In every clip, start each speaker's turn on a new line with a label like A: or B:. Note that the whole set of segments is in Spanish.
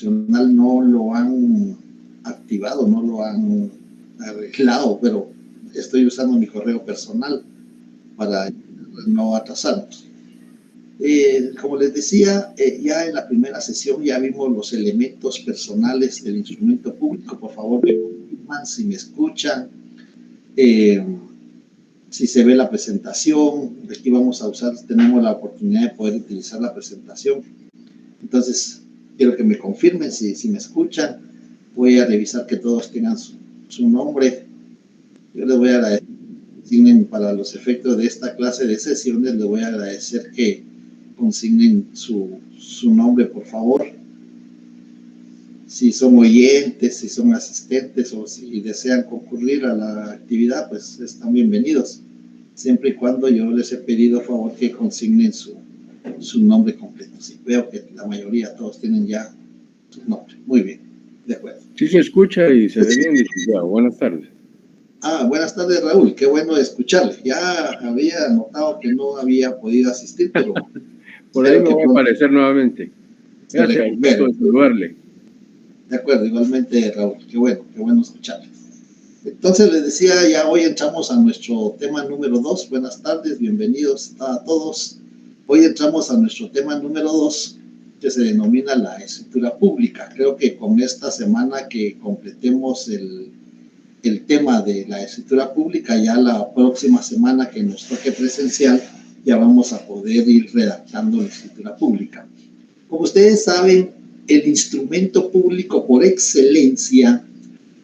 A: institucional no lo han activado, no lo han arreglado, pero estoy usando mi correo personal para no atrasarnos. Como les decía, ya en la primera sesión ya vimos los elementos personales del instrumento público. Por favor, me confirman si me escuchan, si se ve la presentación. Aquí vamos a usar, tenemos la oportunidad de poder utilizar la presentación. Entonces, quiero que me confirmen si me escuchan. Voy a revisar que todos tengan su nombre. Yo les voy a agradecer, para los efectos de esta clase de sesiones, les voy a agradecer que consignen su nombre, por favor. Si son oyentes, si son asistentes o si desean concurrir a la actividad, pues están bienvenidos. Siempre y cuando yo les he pedido, a favor, que consignen su nombre completo. Sí, veo que la mayoría, todos tienen ya su nombre. Muy bien, de acuerdo.
B: Sí se escucha y se ve bien, licenciado. Buenas tardes.
A: Buenas tardes, Raúl. Qué bueno escucharle. Ya había notado que no había podido asistir, pero...
B: Por ahí me voy a aparecer nuevamente. Gracias, gusto de saludarle.
A: De acuerdo, igualmente, Raúl. Qué bueno escucharle. Entonces, les decía, ya hoy entramos a nuestro tema número 2. Buenas tardes, bienvenidos a todos. Hoy entramos a nuestro tema número 2, que se denomina la escritura pública. Creo que con esta semana que completemos el tema de la escritura pública, ya la próxima semana que nos toque presencial, ya vamos a poder ir redactando la escritura pública. Como ustedes saben, el instrumento público por excelencia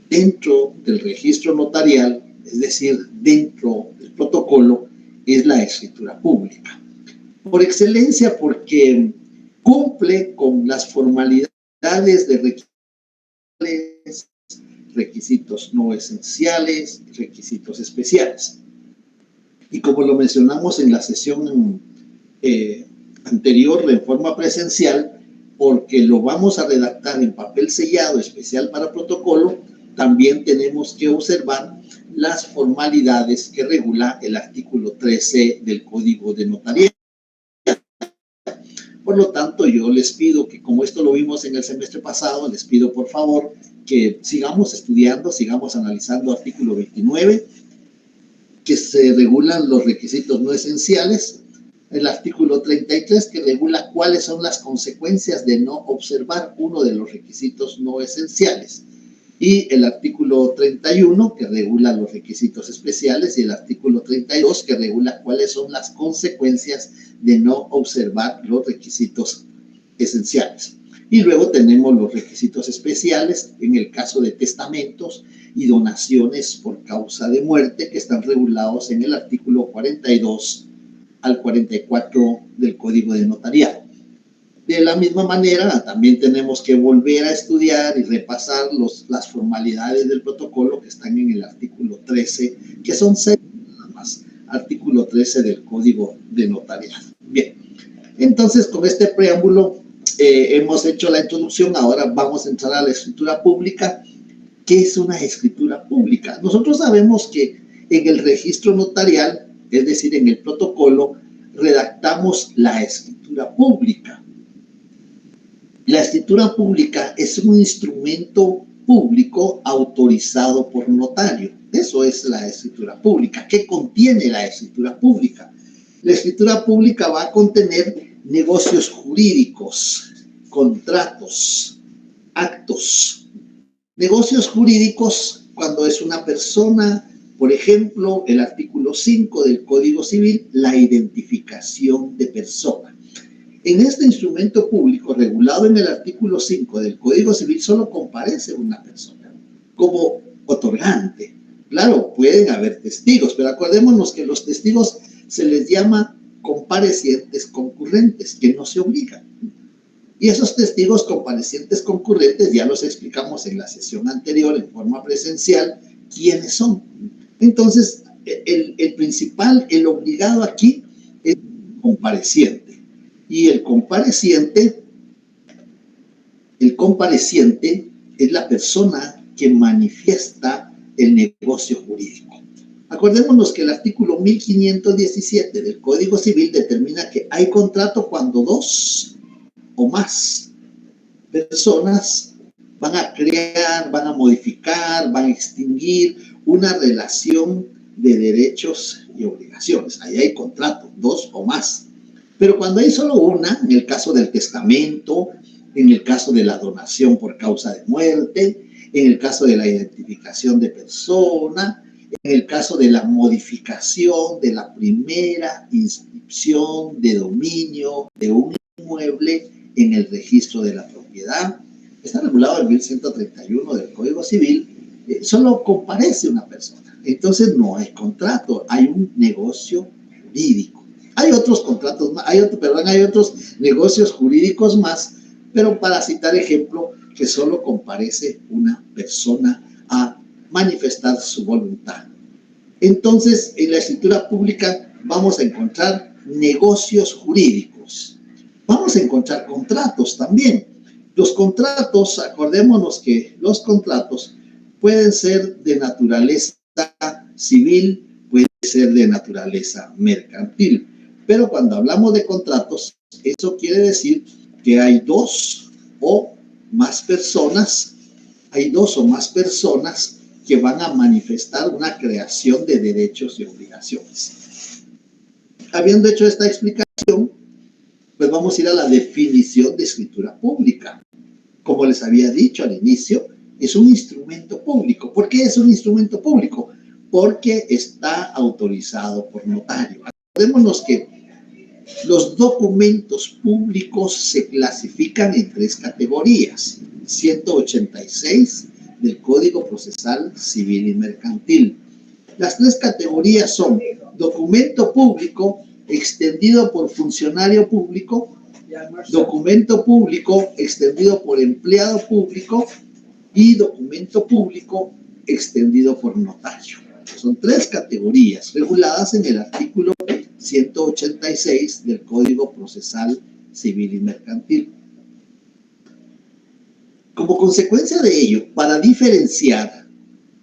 A: dentro del registro notarial, es decir, dentro del protocolo, es la escritura pública. Por excelencia porque cumple con las formalidades de requisitos no esenciales, requisitos especiales. Y como lo mencionamos en la sesión anterior en forma presencial, porque lo vamos a redactar en papel sellado especial para protocolo, también tenemos que observar las formalidades que regula el artículo 13 del Código de Notariado. Por lo tanto, yo les pido que, como esto lo vimos en el semestre pasado, les pido por favor que sigamos estudiando, sigamos analizando artículo 29, que se regulan los requisitos no esenciales, el artículo 33, que regula cuáles son las consecuencias de no observar uno de los requisitos no esenciales, y el artículo 31, que regula los requisitos especiales, y el artículo 32, que regula cuáles son las consecuencias de no observar los requisitos esenciales. Y luego tenemos los requisitos especiales en el caso de testamentos y donaciones por causa de muerte, que están regulados en el artículo 42 al 44 del Código de Notariado. De la misma manera, también tenemos que volver a estudiar y repasar las formalidades del protocolo que están en el artículo 13, que son 6 nada más, artículo 13 del Código de Notariado. Bien, entonces con este preámbulo hemos hecho la introducción. Ahora vamos a entrar a la escritura pública. ¿Qué es una escritura pública? Nosotros sabemos que en el registro notarial, es decir, en el protocolo, redactamos la escritura pública. La escritura pública es un instrumento público autorizado por notario. Eso es la escritura pública. ¿Qué contiene la escritura pública? La escritura pública va a contener negocios jurídicos, contratos, actos. Negocios jurídicos cuando es una persona, por ejemplo, el artículo 5 del Código Civil, la identificación de persona. En este instrumento público regulado en el artículo 5 del Código Civil solo comparece una persona como otorgante. Claro, pueden haber testigos, pero acordémonos que los testigos se les llama comparecientes concurrentes, que no se obligan. Y esos testigos comparecientes concurrentes ya los explicamos en la sesión anterior en forma presencial quiénes son. Entonces, el principal, el obligado aquí es el compareciente. Y el compareciente es la persona que manifiesta el negocio jurídico. Acordémonos que el artículo 1517 del Código Civil determina que hay contrato cuando dos o más personas van a crear, van a modificar, van a extinguir una relación de derechos y obligaciones. Ahí hay contratos, 2 o más. Pero cuando hay solo una, en el caso del testamento, en el caso de la donación por causa de muerte, en el caso de la identificación de persona, en el caso de la modificación de la primera inscripción de dominio de un inmueble en el registro de la propiedad, está regulado en 1131 del Código Civil, solo comparece una persona. Entonces no hay contrato, hay un negocio jurídico. Hay otros contratos más, hay otros negocios jurídicos más, pero para citar ejemplo, que solo comparece una persona a manifestar su voluntad. Entonces, en la escritura pública vamos a encontrar negocios jurídicos. Vamos a encontrar contratos también. Los contratos, acordémonos que los contratos pueden ser de naturaleza civil, pueden ser de naturaleza mercantil. Pero cuando hablamos de contratos, eso quiere decir que hay dos o más personas que van a manifestar una creación de derechos y obligaciones. Habiendo hecho esta explicación, pues vamos a ir a la definición de escritura pública. Como les había dicho al inicio, es un instrumento público. ¿Por qué es un instrumento público? Porque está autorizado por notario. Acordémonos que los documentos públicos se clasifican en 3 categorías. 186 del Código Procesal Civil y Mercantil. Las 3 categorías son documento público extendido por funcionario público, documento público extendido por empleado público y documento público extendido por notario. Son 3 categorías reguladas en el artículo 186 del Código Procesal Civil y Mercantil. Como consecuencia de ello, para diferenciar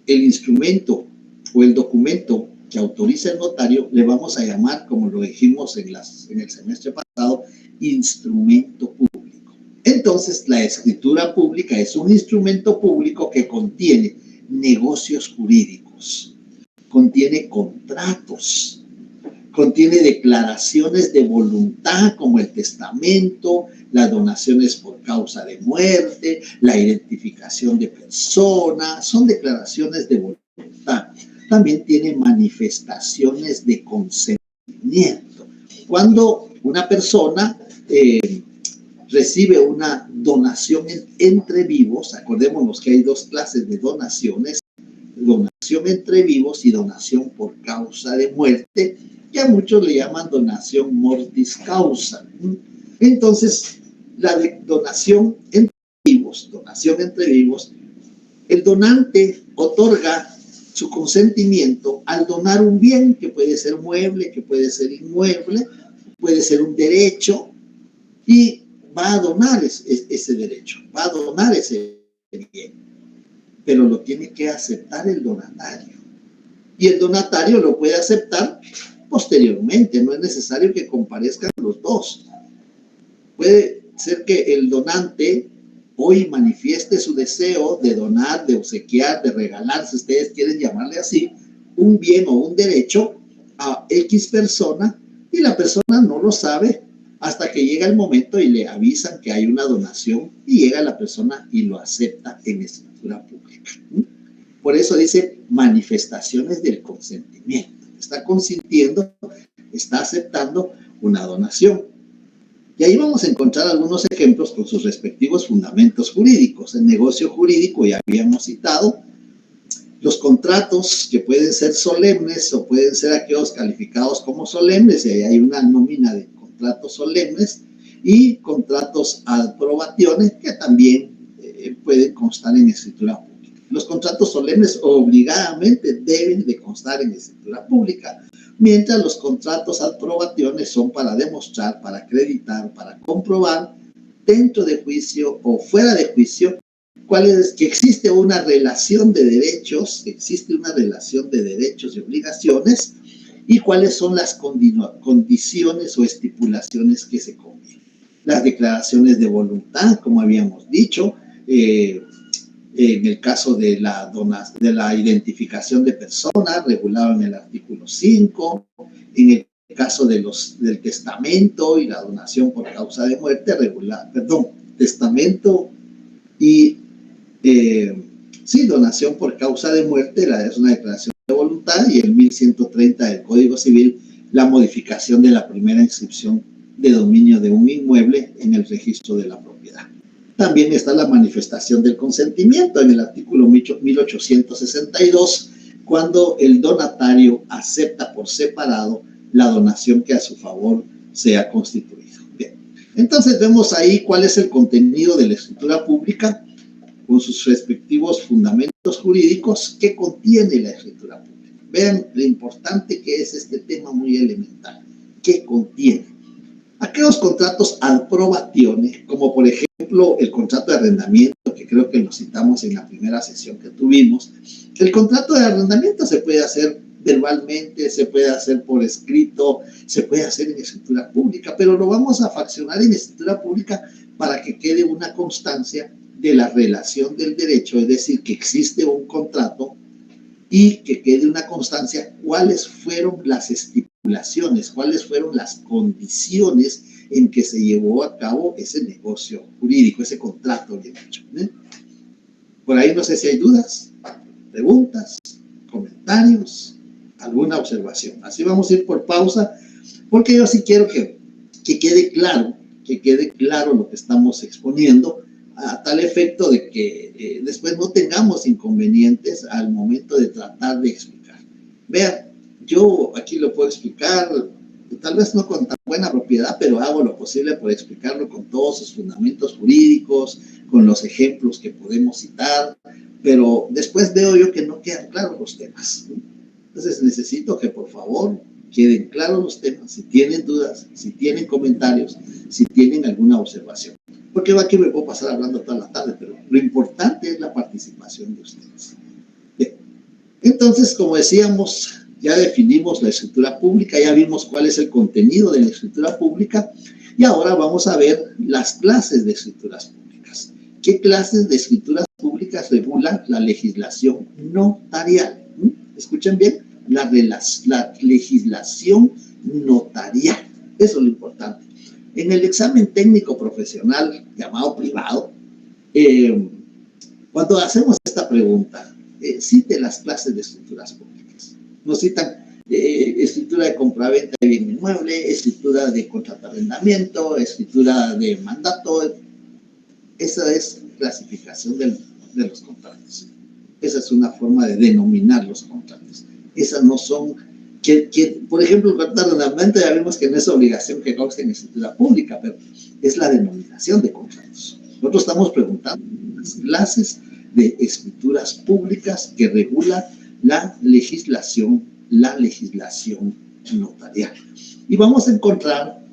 A: el instrumento o el documento que autoriza el notario, le vamos a llamar, como lo dijimos en el semestre pasado, instrumento público. Entonces, la escritura pública es un instrumento público que contiene negocios jurídicos, contiene contratos, contiene declaraciones de voluntad como el testamento, las donaciones por causa de muerte, la identificación de persona, son declaraciones de voluntad. También tiene manifestaciones de consentimiento. Cuando una persona recibe una donación entre vivos, acordémonos que hay 2 clases de donaciones, donación entre vivos y donación por causa de muerte, que a muchos le llaman donación mortis causa. Entonces, la donación entre vivos, el donante otorga su consentimiento al donar un bien que puede ser mueble, que puede ser inmueble, puede ser un derecho, y va a donar ese derecho, va a donar ese bien, pero lo tiene que aceptar el donatario. Y el donatario lo puede aceptar posteriormente, no es necesario que comparezcan los 2. Puede ser que el donante hoy manifieste su deseo de donar, de obsequiar, de regalar, si ustedes quieren llamarle así, un bien o un derecho a X persona, y la persona no lo sabe hasta que llega el momento y le avisan que hay una donación, y llega la persona y lo acepta en escritura pública. Por eso dice manifestaciones del consentimiento. Está consintiendo, está aceptando una donación. Y ahí vamos a encontrar algunos ejemplos con sus respectivos fundamentos jurídicos. El negocio jurídico ya habíamos citado. Los contratos, que pueden ser solemnes o pueden ser aquellos calificados como solemnes, y ahí hay una nómina de contratos solemnes, y contratos ad probationes, que también pueden constar en escritura pública. Los contratos solemnes obligadamente deben de constar en escritura pública, mientras los contratos ad probationes son para demostrar, para acreditar, para comprobar dentro de juicio o fuera de juicio que existe una relación de derechos, y obligaciones, y cuáles son las condiciones o estipulaciones que se convienen. las declaraciones de voluntad, como habíamos dicho, en el caso de la identificación de personas, regulado en el artículo 5, en el caso del testamento y la donación por causa de muerte, testamento y donación por causa de muerte, es una declaración de voluntad, y el 1130 del Código Civil, la modificación de la primera inscripción de dominio de un inmueble en el registro de la propiedad. También está la manifestación del consentimiento en el artículo 1862, cuando el donatario acepta por separado la donación que a su favor sea constituido. Bien, entonces vemos ahí cuál es el contenido de la escritura pública con sus respectivos fundamentos jurídicos que contiene la escritura pública. Vean lo importante que es este tema muy elemental. ¿Qué contiene? Aquellos contratos ad probatione, como por ejemplo el contrato de arrendamiento, que creo que lo citamos en la primera sesión que tuvimos. El contrato de arrendamiento se puede hacer verbalmente, se puede hacer por escrito, se puede hacer en escritura pública, pero lo vamos a fraccionar en escritura pública para que quede una constancia de la relación del derecho, es decir, que existe un contrato y que quede una constancia cuáles fueron las estipulaciones, cuáles fueron las condiciones en que se llevó a cabo ese negocio jurídico, ese contrato bien hecho. Por ahí no sé si hay dudas, preguntas, comentarios, alguna observación. Así vamos a ir por pausa, porque yo sí quiero que quede claro lo que estamos exponiendo, a tal efecto de que después no tengamos inconvenientes al momento de tratar de explicar. Vean, yo aquí lo puedo explicar, tal vez no con tan buena propiedad, pero hago lo posible por explicarlo con todos sus fundamentos jurídicos, con los ejemplos que podemos citar, pero después veo yo que no quedan claros los temas. Entonces necesito que por favor queden claros los temas, si tienen dudas, si tienen comentarios, si tienen alguna observación. Porque aquí me puedo pasar hablando toda la tarde, pero lo importante es la participación de ustedes. Bien. Entonces, como decíamos, ya definimos la escritura pública, ya vimos cuál es el contenido de la escritura pública, y ahora vamos a ver las clases de escrituras públicas. ¿Qué clases de escrituras públicas regula la legislación notarial? ¿Escuchan bien? La legislación notarial. Eso es lo importante. En el examen técnico profesional llamado privado, cuando hacemos esta pregunta, cite las clases de escrituras públicas. Nos citan escritura de compraventa de bien inmueble, escritura de contrato de arrendamiento, escritura de mandato. Esa es clasificación de los contratos. Esa es una forma de denominar los contratos. Esas no son... por ejemplo, el contrato de arrendamiento ya vimos que no es obligación que conste en escritura pública, pero es la denominación de contratos. Nosotros estamos preguntando las clases de escrituras públicas que regula la legislación notarial. Y vamos a encontrar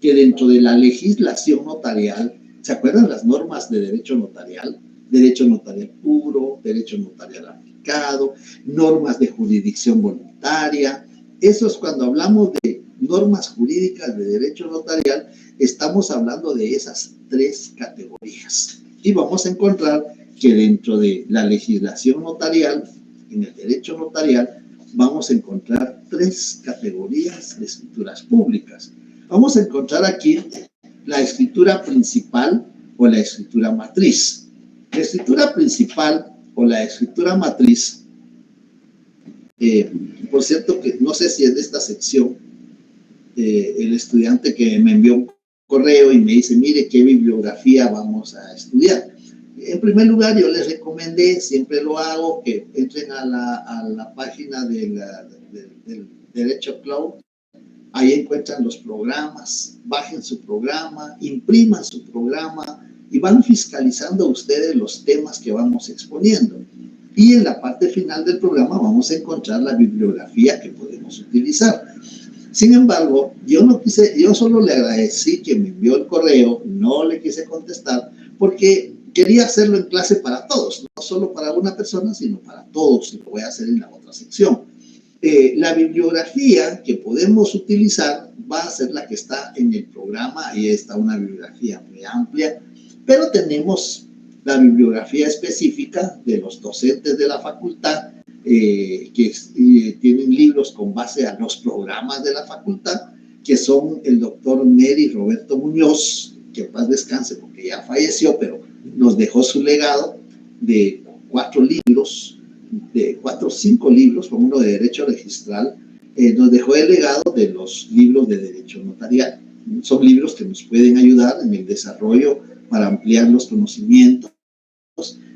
A: que dentro de la legislación notarial, ¿se acuerdan las normas de derecho notarial? Derecho notarial puro, derecho notarial aplicado, normas de jurisdicción voluntaria. Eso es cuando hablamos de normas jurídicas de derecho notarial, estamos hablando de esas tres categorías. Y vamos a encontrar que dentro de la legislación notarial, en el derecho notarial, vamos a encontrar tres categorías de escrituras públicas. Vamos a encontrar aquí la escritura principal o la escritura matriz. La escritura principal o la escritura matriz, por cierto, que no sé si es de esta sección, el estudiante que me envió un correo y me dice, mire qué bibliografía vamos a estudiar. En primer lugar, yo les recomendé, siempre lo hago, que entren a la página del Derecho Cloud. Ahí encuentran los programas, bajen su programa, impriman su programa y van fiscalizando ustedes los temas que vamos exponiendo. Y en la parte final del programa vamos a encontrar la bibliografía que podemos utilizar. Sin embargo, yo solo le agradecí que me envió el correo, no le quise contestar, porque quería hacerlo en clase para todos, no solo para una persona, sino para todos, y lo voy a hacer en la otra sección. La bibliografía que podemos utilizar va a ser la que está en el programa, y está una bibliografía muy amplia, pero tenemos la bibliografía específica de los docentes de la facultad, que tienen libros con base a los programas de la facultad, que son el doctor Neri Roberto Muñoz, que en paz descanse porque ya falleció, pero nos dejó su legado de 4 libros, de 4 o 5 libros, con uno de Derecho Registral. Nos dejó el legado de los libros de Derecho Notarial. Son libros que nos pueden ayudar en el desarrollo para ampliar los conocimientos.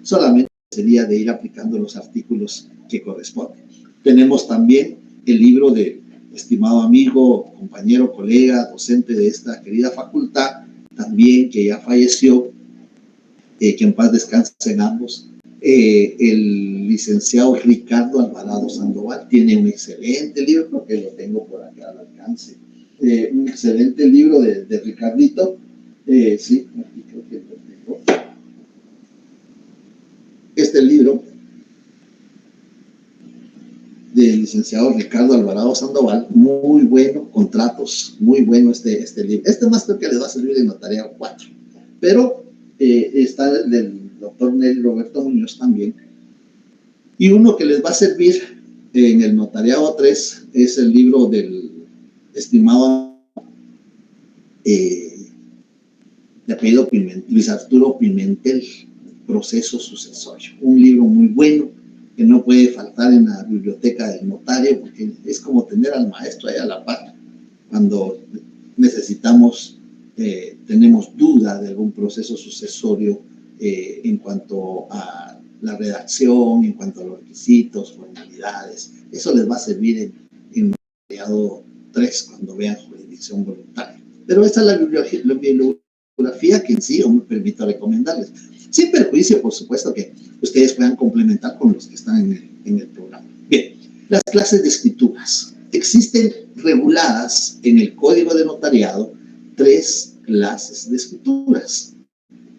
A: Solamente sería de ir aplicando los artículos que corresponden. Tenemos también el libro de estimado amigo, compañero, colega, docente de esta querida facultad, también que ya falleció, que en paz descansen ambos, el licenciado Ricardo Alvarado Sandoval. Tiene un excelente libro, creo que lo tengo por acá al alcance, un excelente libro de Ricardito, sí, aquí creo que lo tengo. Este libro del licenciado Ricardo Alvarado Sandoval, muy bueno, contratos, muy bueno este libro. Más creo que les va a servir en Notariado 4, pero está el del doctor Neri Roberto Muñoz también. Y uno que les va a servir en el Notariado 3 es el libro del estimado de apellido Pimentel, Luis Arturo Pimentel, Proceso Sucesorio. Un libro muy bueno que no puede faltar en la biblioteca del notario, porque es como tener al maestro ahí a la par cuando necesitamos, tenemos duda de algún proceso sucesorio, en cuanto a la redacción, en cuanto a los requisitos, formalidades. Eso les va a servir en Notariado 3 cuando vean jurisdicción voluntaria. Pero esta es la bibliografía que en sí yo me permito recomendarles, sin perjuicio, por supuesto, que ustedes puedan complementar con los que están en el programa. Bien, las clases de escrituras. Existen reguladas en el Código de Notariado 3 clases de escrituras.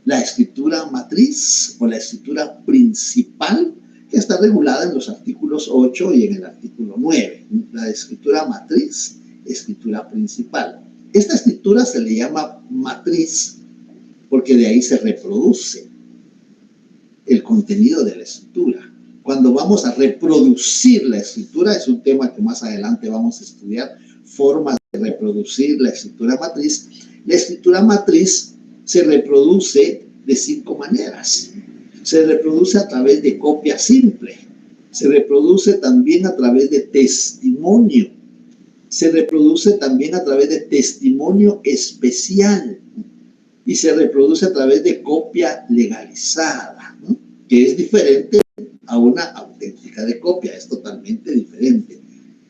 A: La escritura matriz o la escritura principal, que está regulada en los artículos 8 y en el artículo 9. La escritura matriz, escritura principal. Esta escritura se le llama matriz porque de ahí se reproduce el contenido de la escritura. Cuando vamos a reproducir la escritura, es un tema que más adelante vamos a estudiar, formas de reproducir la escritura matriz. La escritura matriz se reproduce de 5 maneras. Se reproduce a través de copia simple, se reproduce también a través de testimonio, se reproduce también a través de testimonio especial y se reproduce a través de copia legalizada, ¿no? Que es diferente a una auténtica de copia, es totalmente diferente.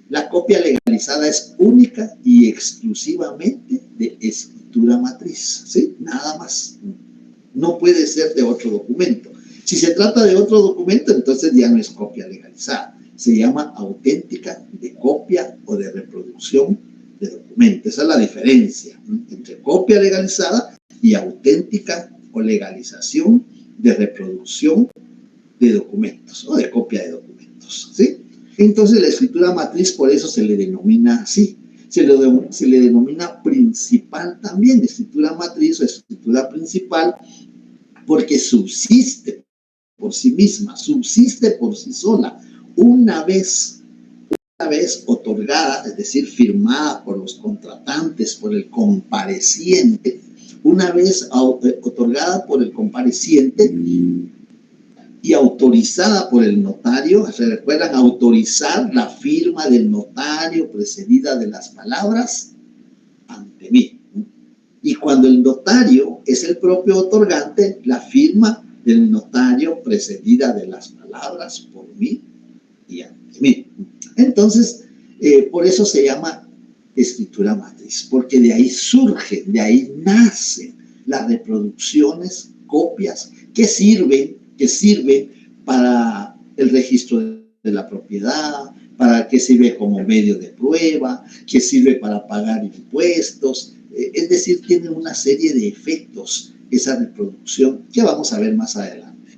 A: La copia legalizada es única y exclusivamente de escritura matriz, ¿sí? Nada más. No puede ser de otro documento. Si se trata de otro documento, entonces ya no es copia legalizada. Se llama auténtica de copia o de reproducción de documento. Esa es la diferencia, ¿no?, entre copia legalizada y auténtica o legalización de reproducción de documentos o de copia de documentos, ¿sí? Entonces la escritura matriz, por eso se le denomina así. Se le denomina principal también, escritura matriz o escritura principal, porque subsiste por sí misma, subsiste por sí sola. Una vez otorgada, es decir, firmada por los contratantes, por el compareciente, una vez otorgada por el compareciente y autorizada por el notario. ¿Se recuerdan? Autorizar la firma del notario precedida de las palabras ante mí. Y cuando el notario es el propio otorgante, la firma del notario precedida de las palabras por mí y ante mí. Entonces, por eso se llama escritura matriz, porque de ahí surge, de ahí nacen las reproducciones, copias que sirven para el registro de la propiedad, para que sirve como medio de prueba, que sirve para pagar impuestos. Es decir, tiene una serie de efectos esa reproducción que vamos a ver más adelante.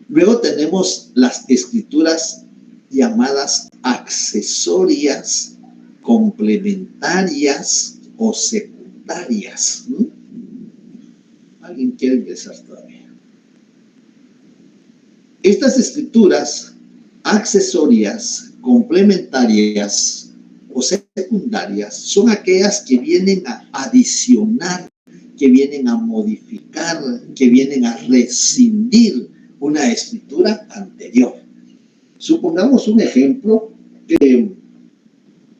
A: Luego tenemos las escrituras llamadas accesorias, complementarias o secundarias. ¿Alguien quiere ingresar todavía? Estas escrituras accesorias, complementarias o secundarias son aquellas que vienen a adicionar, que vienen a modificar, que vienen a rescindir una escritura anterior. Supongamos un ejemplo que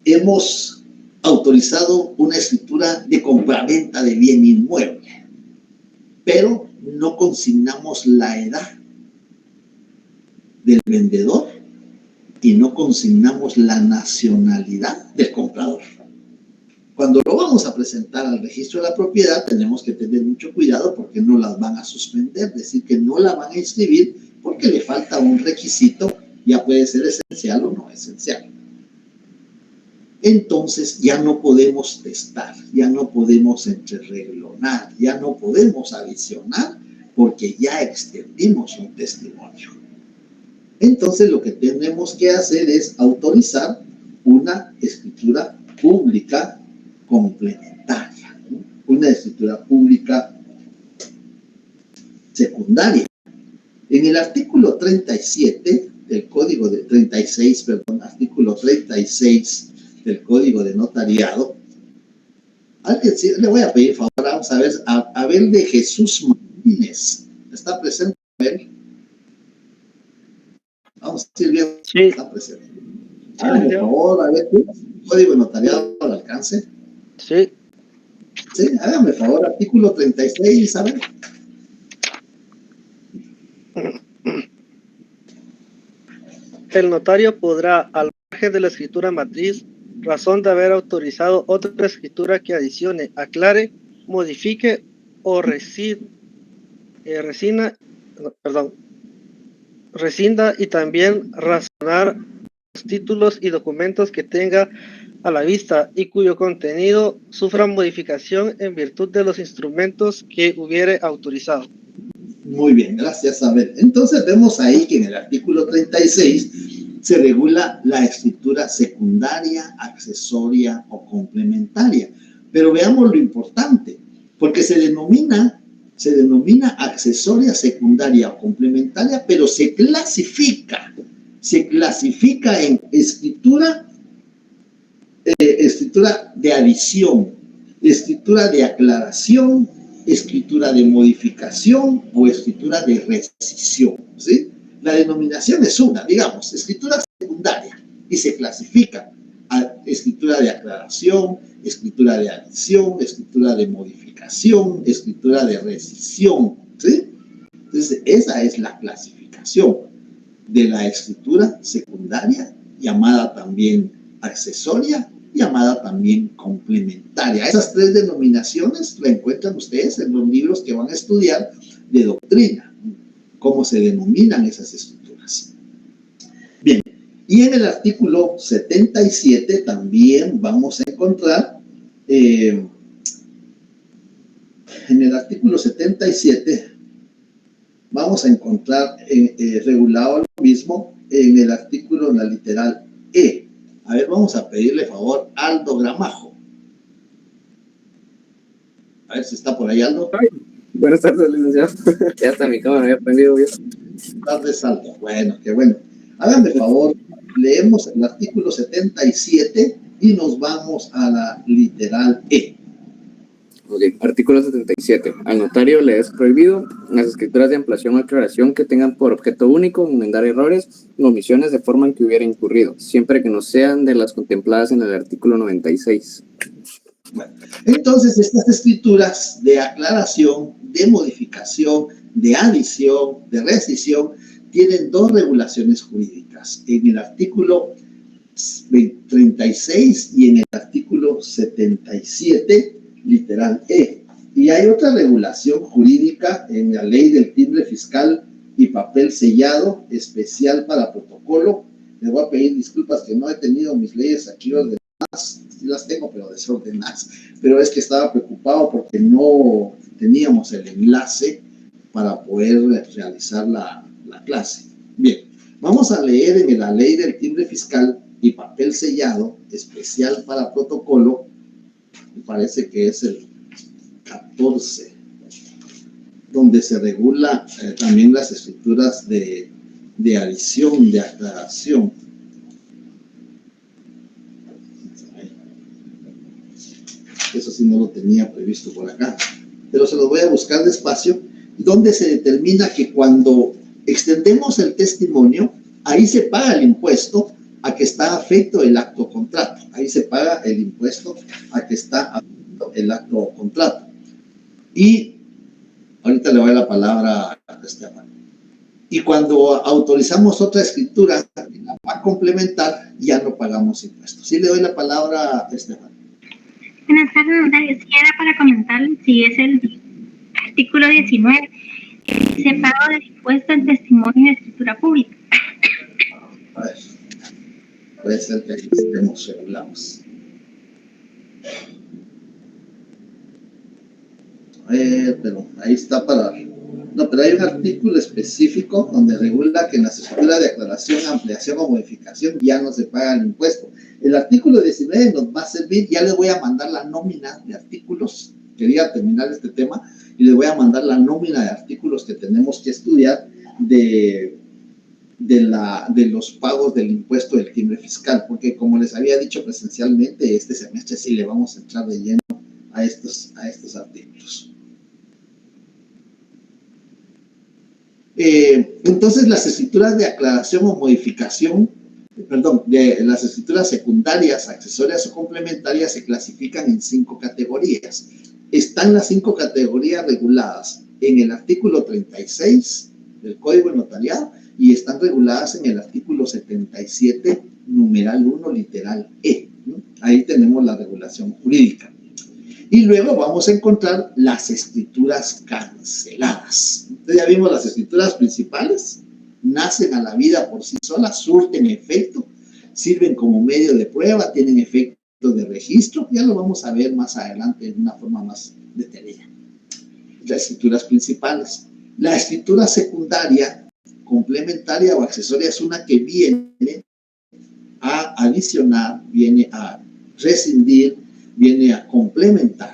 A: hemos autorizado una escritura de compraventa de bien inmueble, pero no consignamos la edad del vendedor y no consignamos la nacionalidad del comprador. Cuando lo vamos a presentar al registro de la propiedad, tenemos que tener mucho cuidado porque no las van a suspender, decir que no la van a inscribir porque le falta un requisito, ya puede ser esencial o no esencial. Entonces ya no podemos testar, ya no podemos entrereglonar, ya no podemos adicionar porque ya extendimos un testimonio. Entonces lo que tenemos que hacer es autorizar una escritura pública complementaria, ¿no? Una escritura pública secundaria. En el artículo 37 del Código de 36, perdón, artículo 36 del Código de Notariado, le voy a pedir favor, vamos a ver, a Abel de Jesús Martínez. ¿Está presente Abel? Vamos a decir bien, sí. Está presente. Hágame por favor, a ver, Código de Notariado al alcance.
C: Sí.
A: Sí, hágame favor, artículo 36, Isabel.
C: El notario podrá, al margen de la escritura matriz, razón de haber autorizado otra escritura que adicione, aclare, modifique o rescinda y también razonar los títulos y documentos que tenga a la vista y cuyo contenido sufra modificación en virtud de los instrumentos que hubiere autorizado.
A: Muy bien, gracias, Abel. Entonces vemos ahí que en el artículo 36 se regula la escritura secundaria, accesoria o complementaria. Pero veamos lo importante, porque se denomina accesoria, secundaria o complementaria, pero se clasifica en escritura de adición, escritura de aclaración, escritura de modificación o escritura de rescisión, ¿sí? La denominación es una, digamos, escritura secundaria, y se clasifica a escritura de aclaración, escritura de adición, escritura de modificación, escritura de rescisión, ¿sí? Entonces, esa es la clasificación de la escritura secundaria, llamada también accesoria, llamada también complementaria. Esas tres denominaciones la encuentran ustedes en los libros que van a estudiar de doctrina, cómo se denominan esas escrituras. Bien, y en el artículo 77 también vamos a encontrar, en el artículo 77 vamos a encontrar regulado lo mismo en el artículo, en la literal E. A ver, vamos a pedirle favor a Aldo Gramajo. A ver si está por ahí, Aldo.
D: Buenas tardes, licenciado. Ya está, mi cámara había prendido bien.
A: Buenas tardes, Aldo. Bueno, qué bueno. Háganme favor, leemos el artículo 77 y nos vamos a la literal E.
D: Ok, artículo 77. Al notario le es prohibido las escrituras de ampliación o aclaración que tengan por objeto único enmendar errores o omisiones de forma en que hubiera incurrido, siempre que no sean de las contempladas en el artículo 96.
A: Bueno, entonces estas escrituras de aclaración, de modificación, de adición, de rescisión, tienen dos regulaciones jurídicas, en el artículo 36 y en el artículo 77, literal E. Y hay otra regulación jurídica en la ley del timbre fiscal y papel sellado especial para protocolo. Les voy a pedir disculpas que no he tenido mis leyes aquí ordenadas, sí las tengo pero desordenadas, pero es que estaba preocupado porque no teníamos el enlace para poder realizar la clase. Bien, Vamos a leer en la ley del timbre fiscal y papel sellado especial para protocolo, me parece que es el 14, donde se regula también las escrituras de adición, de aclaración. Eso sí no lo tenía previsto por acá, pero se lo voy a buscar despacio, donde se determina que cuando extendemos el testimonio, ahí se paga el impuesto a que está afecto el acto o contrato. Ahí se paga el impuesto a que está afecto el acto o contrato. Y ahorita le doy la palabra a Esteban. Y cuando autorizamos otra escritura que la va a complementar, ya no pagamos impuestos. Sí le doy la palabra a Esteban.
E: Buenas tardes, notario. Sí, era para comentarle si es el artículo 19, que dice pago de impuesto en testimonio de escritura pública.
A: A ver, puede ser que aquí estemos regulados. A ver, pero ahí está para... No, pero hay un artículo específico donde regula que en las escrituras de aclaración, ampliación o modificación ya no se paga el impuesto. El artículo 19 nos va a servir, ya les voy a mandar la nómina de artículos, quería terminar este tema, y les voy a mandar la nómina de artículos que tenemos que estudiar de los pagos del impuesto del timbre fiscal, porque como les había dicho presencialmente, este semestre sí le vamos a entrar de lleno a estos artículos. Entonces, las escrituras de aclaración o modificación, de las escrituras secundarias, accesorias o complementarias se clasifican en 5 categorías. Están las 5 categorías reguladas en el artículo 36 del Código de Notariado y están reguladas en el artículo 77, numeral 1, literal E. Ahí tenemos la regulación jurídica. Y luego vamos a encontrar las escrituras canceladas. Entonces ya vimos las escrituras principales, nacen a la vida por sí solas, surten efecto, sirven como medio de prueba, tienen efecto de registro, ya lo vamos a ver más adelante de una forma más detenida. Las escrituras principales. La escritura secundaria, complementaria o accesoria es una que viene a adicionar, viene a rescindir, viene a complementar.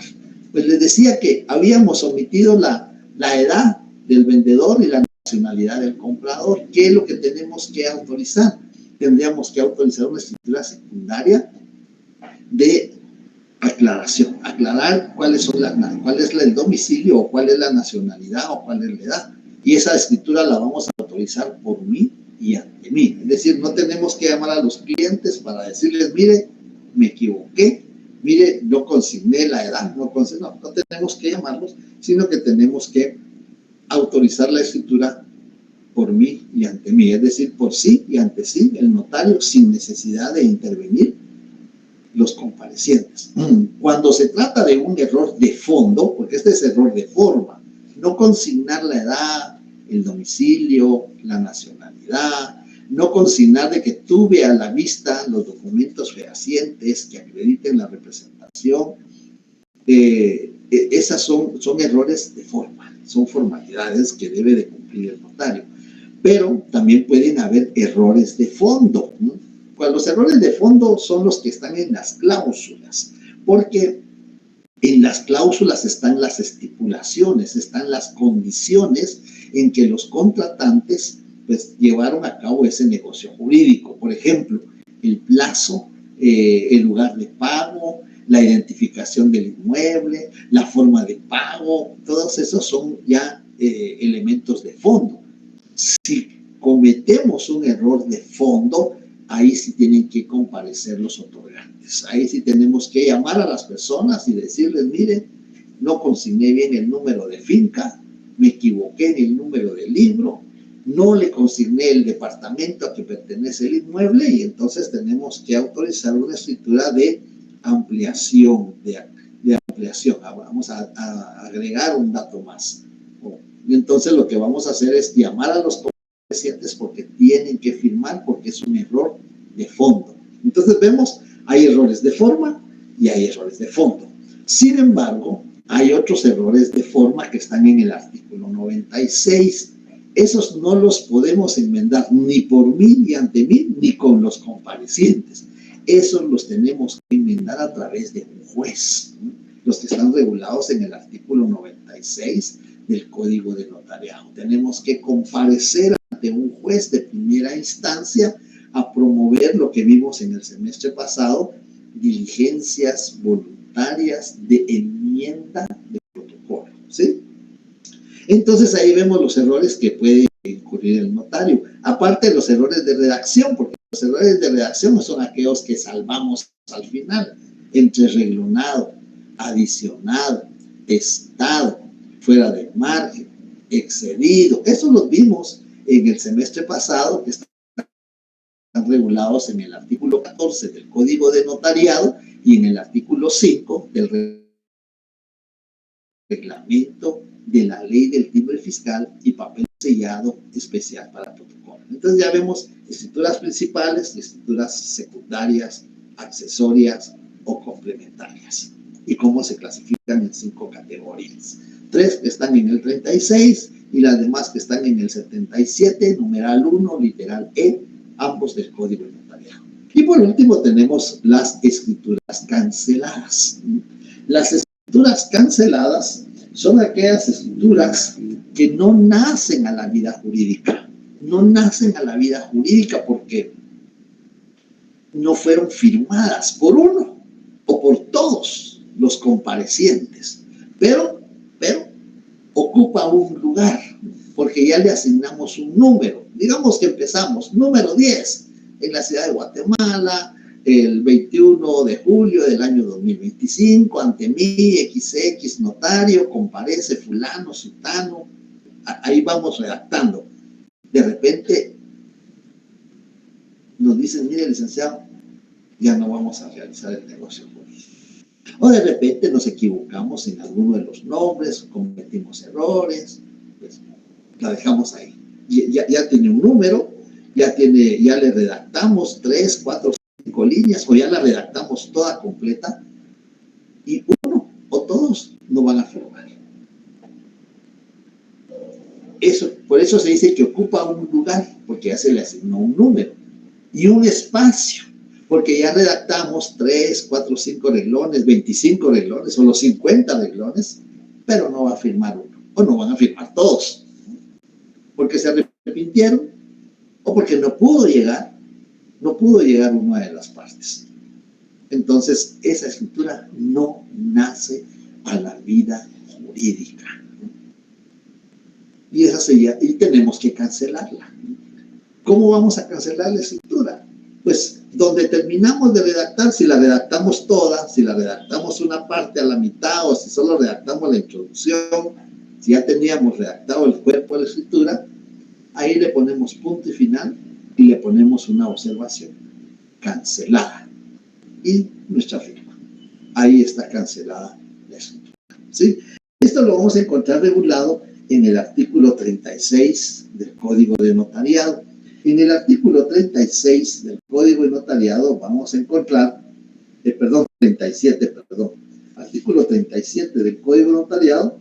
A: Pues les decía que habíamos omitido la edad del vendedor y la nacionalidad del comprador. ¿Qué es lo que tenemos que autorizar? Tendríamos que autorizar una escritura secundaria de aclaración, aclarar cuál es el domicilio o cuál es la nacionalidad o cuál es la edad. Y esa escritura la vamos a autorizar por mí y ante mí. Es decir, no tenemos que llamar a los clientes para decirles, mire, me equivoqué, mire, no consigné la edad, no tenemos que llamarlos, sino que tenemos que autorizar la escritura por mí y ante mí, es decir, por sí y ante sí, el notario, sin necesidad de intervenir los comparecientes. Cuando se trata de un error de fondo, porque este es error de forma, no consignar la edad, el domicilio, la nacionalidad, no consignar de que tuve a la vista los documentos fehacientes que acrediten la representación, esas son errores de forma, son formalidades que debe de cumplir el notario. Pero también pueden haber errores de fondo, ¿no? Cuando los errores de fondo son los que están en las cláusulas, porque en las cláusulas están las estipulaciones, están las condiciones en que los contratantes pues llevaron a cabo ese negocio jurídico. Por ejemplo, el plazo, el lugar de pago, la identificación del inmueble, la forma de pago, todos esos son ya elementos de fondo. Si cometemos un error de fondo, ahí sí tienen que comparecer los otorgantes. Ahí sí tenemos que llamar a las personas y decirles, miren, no consigné bien el número de finca, me equivoqué en el número del libro, no le consigné el departamento a que pertenece el inmueble y entonces tenemos que autorizar una escritura de ampliación, de ampliación. Vamos a agregar un dato más. Y entonces lo que vamos a hacer es llamar a los comparecientes porque tienen que firmar porque es un error de fondo. Entonces vemos, hay errores de forma y hay errores de fondo. Sin embargo, hay otros errores de forma que están en el artículo 96 Esos no los podemos enmendar ni por mí, ni ante mí, ni con los comparecientes. Esos los tenemos que enmendar a través de un juez, ¿no? Los que están regulados en el artículo 96 del Código de Notariado. Tenemos que comparecer ante un juez de primera instancia a promover lo que vimos en el semestre pasado, diligencias voluntarias de enmienda de protocolo, ¿sí? Entonces ahí vemos los errores que puede incurrir el notario, aparte de los errores de redacción, porque los errores de redacción son aquellos que salvamos al final, entre reglonado, adicionado, testado, fuera de margen, excedido. Eso los vimos en el semestre pasado, que están regulados en el artículo 14 del Código de Notariado y en el artículo 5 del reglamento de la ley del timbre fiscal y papel sellado especial para protocolo. Entonces ya vemos escrituras principales, escrituras secundarias, accesorias o complementarias y cómo se clasifican en 5 categorías. 3 que están en el 36 y las demás que están en el 77, numeral 1, literal E, ambos del Código de Notariado. Y por último tenemos las escrituras canceladas. Las escrituras canceladas son aquellas escrituras que no nacen a la vida jurídica. No nacen a la vida jurídica porque no fueron firmadas por uno o por todos los comparecientes, pero ocupa un lugar porque ya le asignamos un número. Digamos que empezamos, número 10, en la ciudad de Guatemala, el 21 de julio del año 2025, ante mí, XX notario, comparece fulano, sutano. Ahí vamos redactando. De repente nos dicen, mire, licenciado, ya no vamos a realizar el negocio. O de repente nos equivocamos en alguno de los nombres, cometimos errores, pues la dejamos ahí. Ya tiene un número, ya le redactamos 3, 4, 5 líneas, o ya la redactamos toda completa, y uno o todos no van a firmar. Por eso se dice que ocupa un lugar, porque ya se le asignó un número, y un espacio, porque ya redactamos 3, 4, 5 reglones, 25 reglones, o los 50 reglones, pero no va a firmar uno, o no van a firmar todos, porque se arrepintieron, o porque no pudo llegar una de las partes. Entonces, esa escritura no nace a la vida jurídica. Y tenemos que cancelarla. ¿Cómo vamos a cancelar la escritura? Pues donde terminamos de redactar, si la redactamos toda, si la redactamos una parte a la mitad, o si solo redactamos la introducción, si ya teníamos redactado el cuerpo de la escritura, ahí le ponemos punto y final y le ponemos una observación, cancelada, y nuestra firma. Ahí está cancelada la escritura, ¿sí? Esto lo vamos a encontrar regulado en el artículo 36 del Código de Notariado. En el artículo 36 del Código de Notariado vamos a encontrar, 37, artículo 37 del Código de Notariado,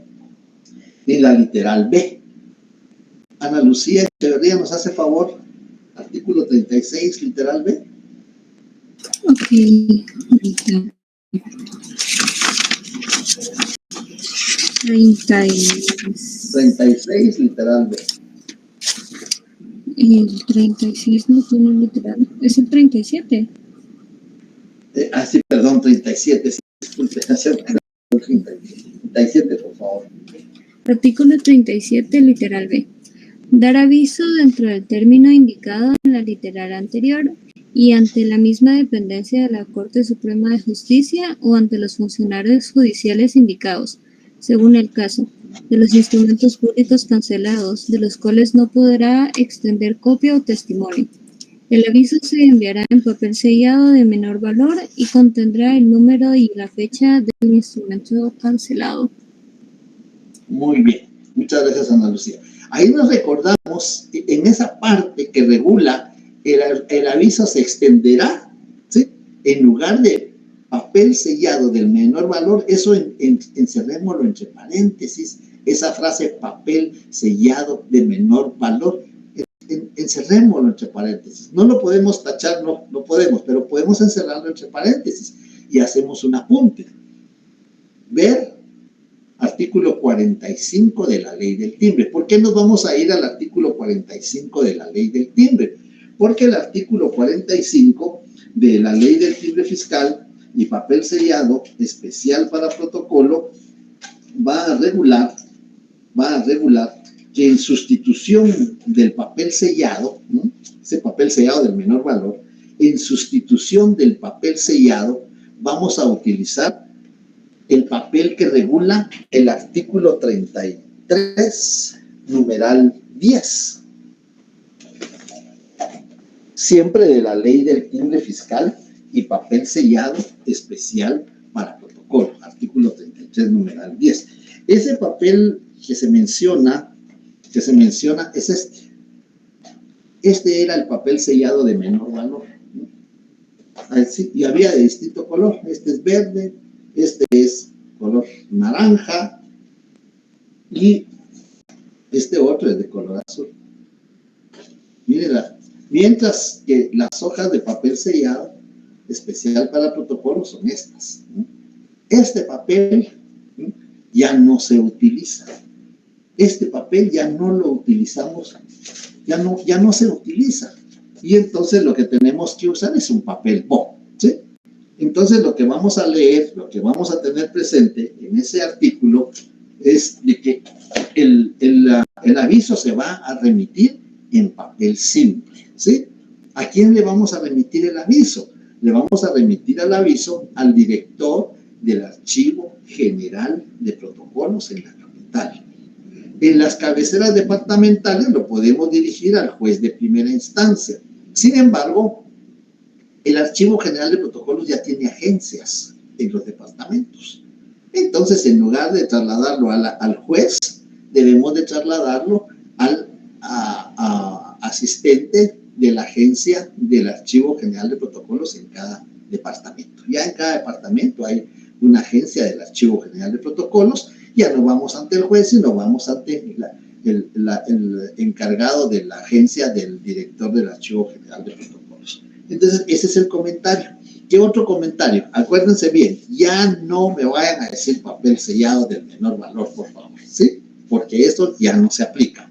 A: en la literal B. Ana Lucía Echeverría nos hace favor, artículo 36, literal B.
F: Ok,
A: 36, literal B.
F: El 36 no tiene literal, es el 37.
A: Sí, perdón, 37, sí, disculpe, 37, por favor.
F: Artículo 37, literal B. Dar aviso dentro del término indicado en la literal anterior y ante la misma dependencia de la Corte Suprema de Justicia o ante los funcionarios judiciales indicados, según el caso, de los instrumentos públicos cancelados, de los cuales no podrá extender copia o testimonio. El aviso se enviará en papel sellado de menor valor y contendrá el número y la fecha del instrumento cancelado.
A: Muy bien, muchas gracias, Ana Lucía. Ahí nos recordamos, en esa parte que regula, el aviso se extenderá, ¿sí? En lugar de papel sellado del menor valor, eso encerrémoslo entre paréntesis, esa frase papel sellado de menor valor. Encerrémoslo entre paréntesis. No lo podemos tachar, no podemos, pero podemos encerrarlo entre paréntesis y hacemos un apunte. Ver artículo 45 de la ley del timbre. ¿Por qué nos vamos a ir al artículo 45 de la ley del timbre? Porque el artículo 45 de la ley del timbre fiscal y papel sellado especial para protocolo va a regular que en sustitución del papel sellado, ¿no? Ese papel sellado del menor valor, en sustitución del papel sellado vamos a utilizar el papel que regula el artículo 33, numeral 10. Siempre de la ley del timbre fiscal y papel sellado especial para protocolo, artículo 33, numeral 10. Ese papel que se menciona es este. Este era el papel sellado de menor valor, ¿no? Así, y había de distinto color. Este es verde, este es color naranja y este otro es de color azul. Mírenla. Mientras que las hojas de papel sellado especial para protocolo son estas, ¿no? Este papel, ¿no?, ya no se utiliza. Este papel ya no lo utilizamos, ya no se utiliza. Y entonces lo que tenemos que usar es un papel BO, ¿sí? Entonces lo que vamos a leer, lo que vamos a tener presente en ese artículo es de que el aviso se va a remitir en papel simple, ¿sí? ¿A quién le vamos a remitir el aviso? Le vamos a remitir el aviso al director del Archivo General de Protocolos en la capital. En las cabeceras departamentales lo podemos dirigir al juez de primera instancia. Sin embargo, el Archivo General de Protocolos ya tiene agencias en los departamentos. Entonces, en lugar de trasladarlo al juez, debemos de trasladarlo al asistente de la agencia del Archivo General de Protocolos en cada departamento. Ya en cada departamento hay una agencia del Archivo General de Protocolos. Ya no vamos ante el juez, sino vamos ante el encargado de la agencia del director del Archivo General de Protocolos. Entonces, ese es el comentario. ¿Qué otro comentario? Acuérdense bien, ya no me vayan a decir papel sellado del menor valor, por favor, ¿sí? Porque esto ya no se aplica.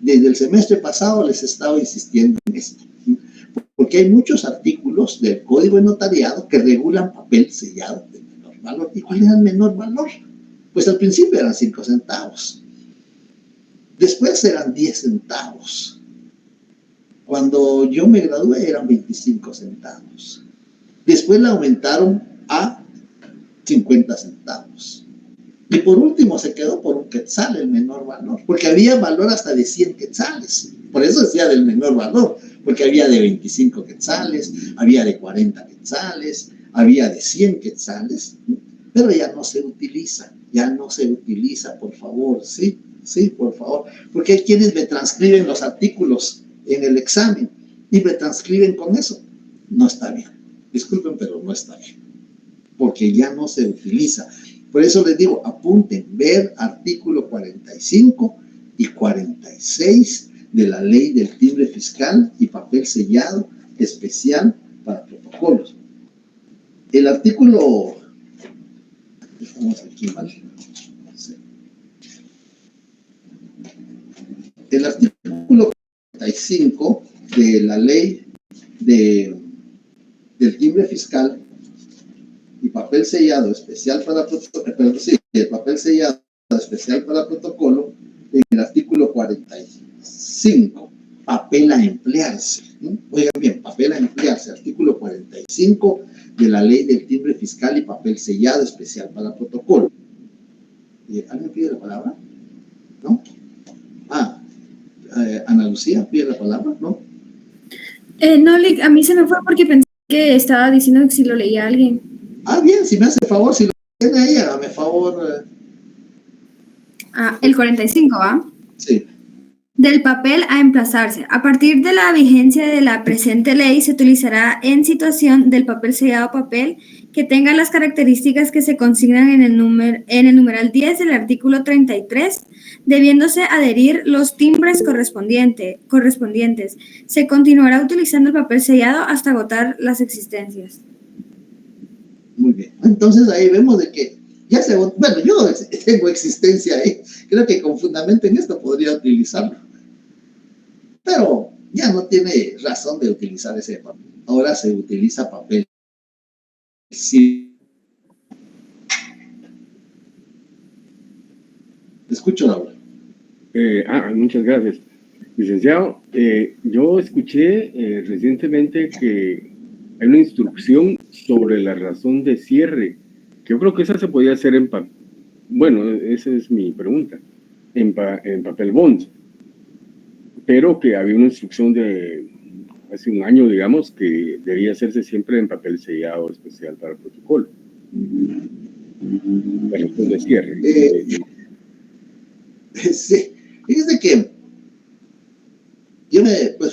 A: Desde el semestre pasado les he estado insistiendo en esto, ¿sí? Porque hay muchos artículos del Código de Notariado que regulan papel sellado del menor valor. ¿Y cuál era el menor valor? Pues al principio eran 5 centavos. Después eran 10 centavos. Cuando yo me gradué eran 25 centavos. Después la aumentaron a 50 centavos. Y por último se quedó por un quetzal el menor valor, porque había valor hasta de 100 quetzales. Por eso decía del menor valor, porque había de 25 quetzales, había de 40 quetzales, había de 100 quetzales, pero ya no se utiliza. Ya no se utiliza, por favor, sí, por favor. Porque hay quienes me transcriben los artículos en el examen y me transcriben con eso. No está bien. Disculpen, pero no está bien. Porque ya no se utiliza. Por eso les digo, apunten, ver artículo 45 y 46 de la ley del timbre fiscal y papel sellado especial para protocolos. El artículo... Estamos aquí mal. Sí. El artículo 45 de la ley del timbre fiscal y papel sellado especial para protocolo, el papel sellado especial para protocolo, en el artículo 45, papel a emplearse. Oigan bien, papel a emplearse, artículo 45 de la ley del timbre fiscal y papel sellado especial para protocolo. ¿Alguien pide la palabra? ¿No? Ana Lucía pide la palabra, ¿no?
G: No, a mí se me fue porque pensé que estaba diciendo que si lo leía alguien.
A: Bien, si me hace favor, si lo tiene ahí, hágame favor.
G: El 45, ¿va?
A: Sí.
G: del papel a emplazarse. A partir de la vigencia de la presente ley, se utilizará en situación del papel sellado papel que tenga las características que se consignan en el numeral 10 del artículo 33, debiéndose adherir los timbres correspondientes. Se continuará utilizando el papel sellado hasta agotar las existencias.
A: Muy bien. Entonces ahí vemos de que ya se... Bueno, yo tengo existencia ahí. Creo que con fundamento en esto podría utilizarlo. Pero ya no tiene razón de utilizar ese papel. Ahora se utiliza papel. Sí. Te escucho, Laura.
B: Muchas gracias. Licenciado, yo escuché recientemente que hay una instrucción sobre la razón de cierre, que yo creo que esa se podía hacer en papel. Bueno, esa es mi pregunta. En papel bond. Pero que había una instrucción de hace un año, digamos, que debía hacerse siempre en papel sellado especial para el protocolo. La razón de cierre.
A: Sí, fíjese que yo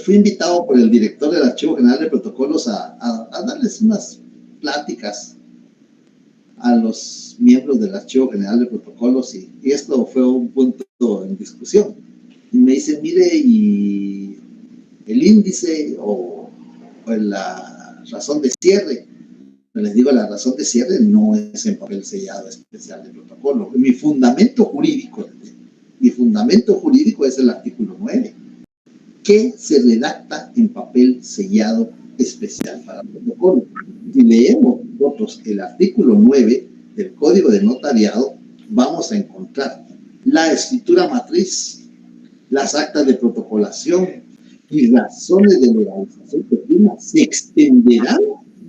A: fui invitado por el director del Archivo General de Protocolos a darles unas pláticas a los miembros del Archivo General de Protocolos y esto fue un punto en discusión. Y me dicen, mire, y el índice o la razón de cierre. Les digo, la razón de cierre no es en papel sellado especial de protocolo. Mi fundamento jurídico es el artículo 9, que se redacta en papel sellado especial para protocolo. Si leemos nosotros el artículo 9 del Código de Notariado, vamos a encontrar la escritura matriz, las actas de protocolación y razones de legalización que firma se extenderán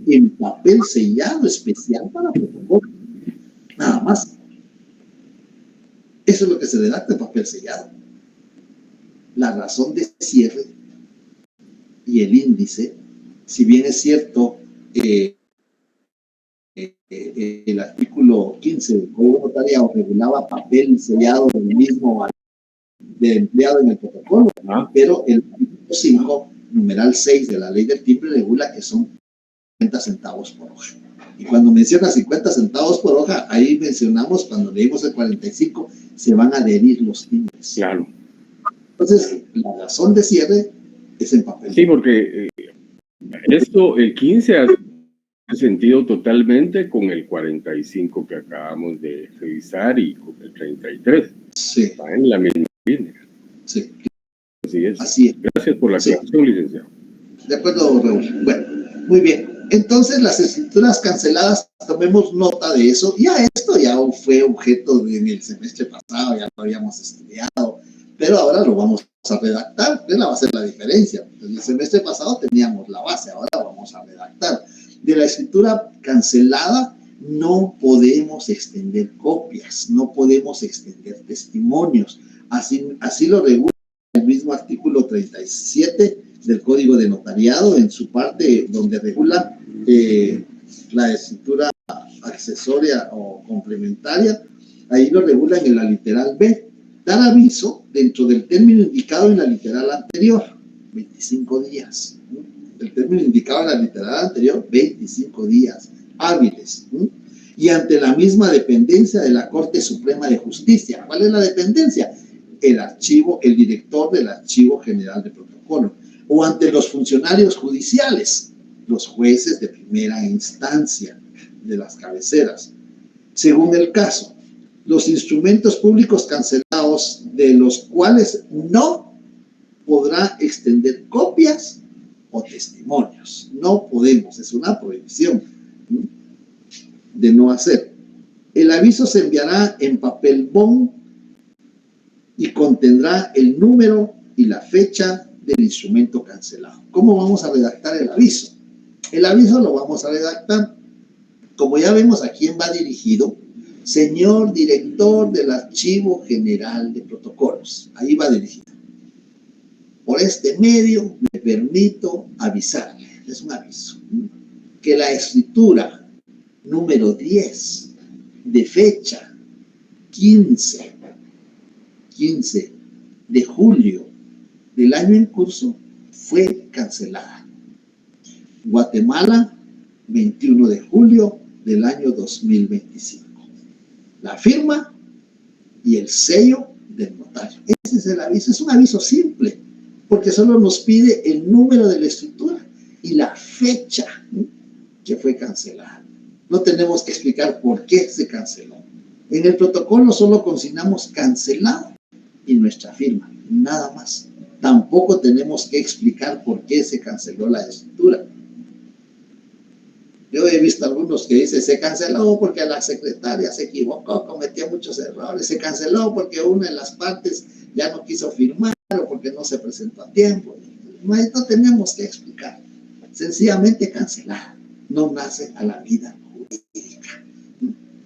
A: en papel sellado especial para protocolo. Nada más. Eso es lo que se redacta en papel sellado. La razón de cierre y el índice, si bien es cierto, el artículo 15 del Código Notariado regulaba papel sellado del mismo valor del empleado en el protocolo, pero el artículo 5, numeral 6 de la ley del timbre regula que son 50 centavos por hoja. Y cuando menciona 50 centavos por hoja, ahí mencionamos, cuando leímos el 45, se van a adherir los timbres.
B: Claro.
A: Entonces, la razón de cierre es en papel.
B: Sí, porque esto, el 15 hace sentido totalmente con el 45 que acabamos de revisar y con el 33.
A: Sí.
B: Está en la misma línea.
A: Sí.
B: Así es.
A: Así es.
B: Gracias por la aclaración, licenciado.
A: De acuerdo, Raúl. Bueno, muy bien. Entonces, las escrituras canceladas, tomemos nota de eso. Ya esto ya fue objeto en el semestre pasado, ya lo habíamos estudiado, pero ahora lo vamos a redactar. ¿Qué va a ser la diferencia? En el semestre pasado teníamos la base, ahora vamos a redactar. De la escritura cancelada no podemos extender copias, no podemos extender testimonios. Así lo regula el mismo artículo 37 del Código de Notariado, en su parte donde regula la escritura accesoria o complementaria. Ahí lo regula en la literal B. Dar aviso dentro del término indicado en la literal anterior, 25 días. El término indicado en la literal anterior, 25 días hábiles. Y ante la misma dependencia de la Corte Suprema de Justicia. ¿Cuál es la dependencia? El director del Archivo General de Protocolo. O ante los funcionarios judiciales, los jueces de primera instancia de las cabeceras. Según el caso, los instrumentos públicos cancelados de los cuales no podrá extender copias o testimonios. No podemos, es una prohibición de no hacer. El aviso se enviará en papel bond y contendrá el número y la fecha del instrumento cancelado. ¿Cómo vamos a redactar el aviso? El aviso lo vamos a redactar, como ya vemos a quién va dirigido, señor director del Archivo General de Protocolos. Ahí va dirigido. Por este medio me permito avisarle, es un aviso, que la escritura número 10 de fecha 15 de julio del año en curso fue cancelada. Guatemala, 21 de julio del año 2025. La firma y el sello del notario. Ese es el aviso. Es un aviso simple, porque solo nos pide el número de la escritura y la fecha que fue cancelada. No tenemos que explicar por qué se canceló. En el protocolo solo consignamos cancelado y nuestra firma, nada más. Tampoco tenemos que explicar por qué se canceló la escritura. Yo he visto algunos que dicen, se canceló porque la secretaria se equivocó, cometió muchos errores, se canceló porque una de las partes ya no quiso firmar o porque no se presentó a tiempo. No tenemos que explicar, sencillamente cancelar, no nace a la vida jurídica.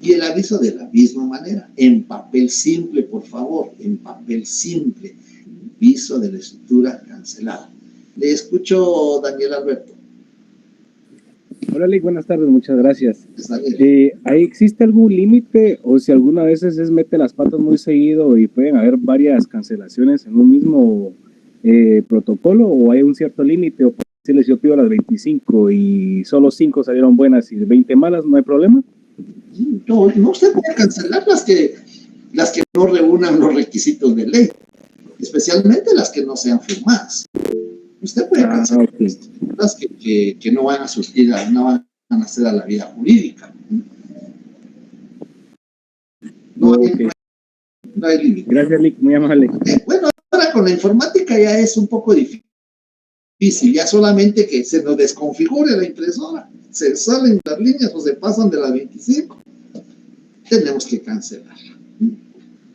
A: Y el aviso de la misma manera, en papel simple, por favor, en papel simple, aviso de la escritura cancelada. Le escucho, Daniel Alberto.
H: Hola, Lick, buenas tardes, muchas gracias.
A: Daniel.
H: ¿Ahí existe algún límite o si alguna vez es mete las patas muy seguido y pueden haber varias cancelaciones en un mismo protocolo o hay un cierto límite? O si les yo pido las 25 y solo 5 salieron buenas y 20 malas, ¿no hay problema?
A: No, usted puede cancelar las que no reúnan los requisitos de ley, especialmente las que no sean firmadas. Usted puede cancelar las que no van a surgir, no van a hacer a la vida jurídica. No hay límite.
H: Gracias, Lick, muy amable.
A: Bueno, ahora con la informática ya es un poco difícil, ya solamente que se nos desconfigure la impresora, se salen las líneas o se pasan de las 25, tenemos que cancelarla.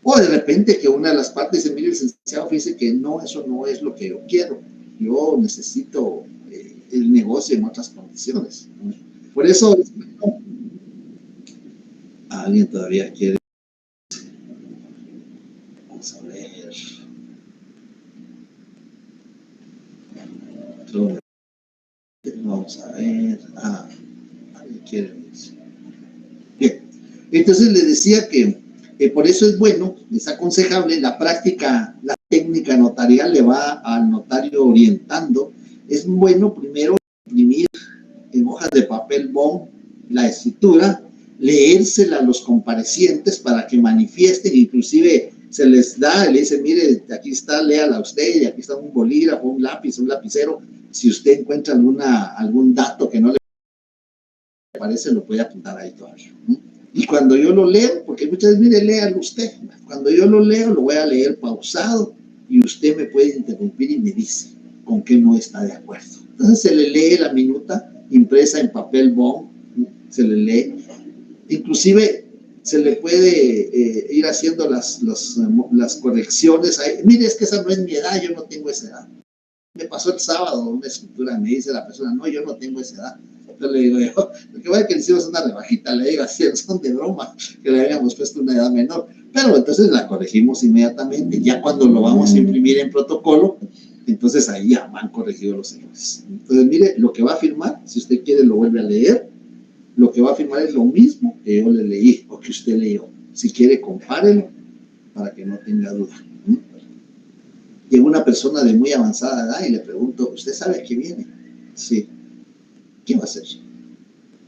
A: O de repente que una de las partes dice, mire, licenciado, fíjese que no, eso no es lo que yo quiero, yo necesito el negocio en otras condiciones. Por eso, alguien todavía quiere. Vamos a ver. Vamos a ver. Alguien quiere decir. Bien. Entonces le decía que por eso es bueno, es aconsejable la práctica, la técnica notarial le va al notario orientando. Es bueno primero imprimir en hojas de papel bond la escritura, leérsela a los comparecientes para que manifiesten, inclusive se les da, le dice, mire, aquí está, léala usted, y aquí está un bolígrafo, un lápiz, un lapicero, si usted encuentra algún dato que no le parece, lo puede apuntar ahí todavía. Y cuando yo lo leo, porque muchas veces, mire, léalo usted, cuando yo lo leo, lo voy a leer pausado, y usted me puede interrumpir y me dice con qué no está de acuerdo. Entonces se le lee la minuta impresa en papel bond, se le lee, inclusive se le puede ir haciendo las correcciones. Ahí. Mire, es que esa no es mi edad, yo no tengo esa edad. Me pasó el sábado una escritura, me dice la persona, no, yo no tengo esa edad. Yo le digo yo, lo que vaya que le hicimos una rebajita, le digo así, son de broma, que le habíamos puesto una edad menor. Pero entonces la corregimos inmediatamente, ya cuando lo vamos a imprimir en protocolo, entonces ahí ya van corregidos los errores. Entonces mire, lo que va a firmar, si usted quiere lo vuelve a leer, lo que va a firmar es lo mismo que yo le leí o que usted leyó. Si quiere, compárelo para que no tenga duda. Llega una persona de muy avanzada edad y le pregunto, ¿usted sabe a qué viene? Sí. ¿Qué va a hacer?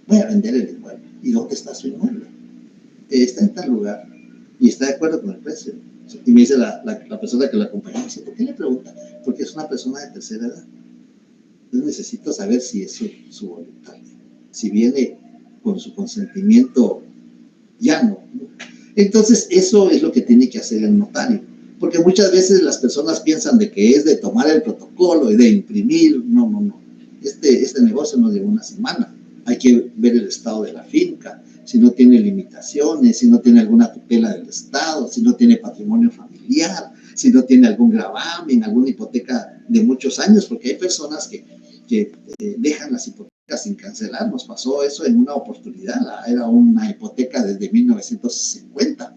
A: Voy a vender el inmueble. ¿Y dónde está su inmueble? Está en tal lugar. ¿Y está de acuerdo con el precio? Y me dice la persona que la acompañó, me dice, ¿por qué le pregunta? Porque es una persona de tercera edad. Entonces necesito saber si es su voluntad. Si viene con su consentimiento, ya no. Entonces eso es lo que tiene que hacer el notario. Porque muchas veces las personas piensan de que es de tomar el protocolo y de imprimir. No, no, no. Este negocio no lleva una semana. Hay que ver el estado de la finca, si no tiene limitaciones, si no tiene alguna tutela del Estado, si no tiene patrimonio familiar, si no tiene algún gravamen, alguna hipoteca de muchos años, porque hay personas que dejan las hipotecas sin cancelar. Nos pasó eso en una oportunidad, era una hipoteca desde 1950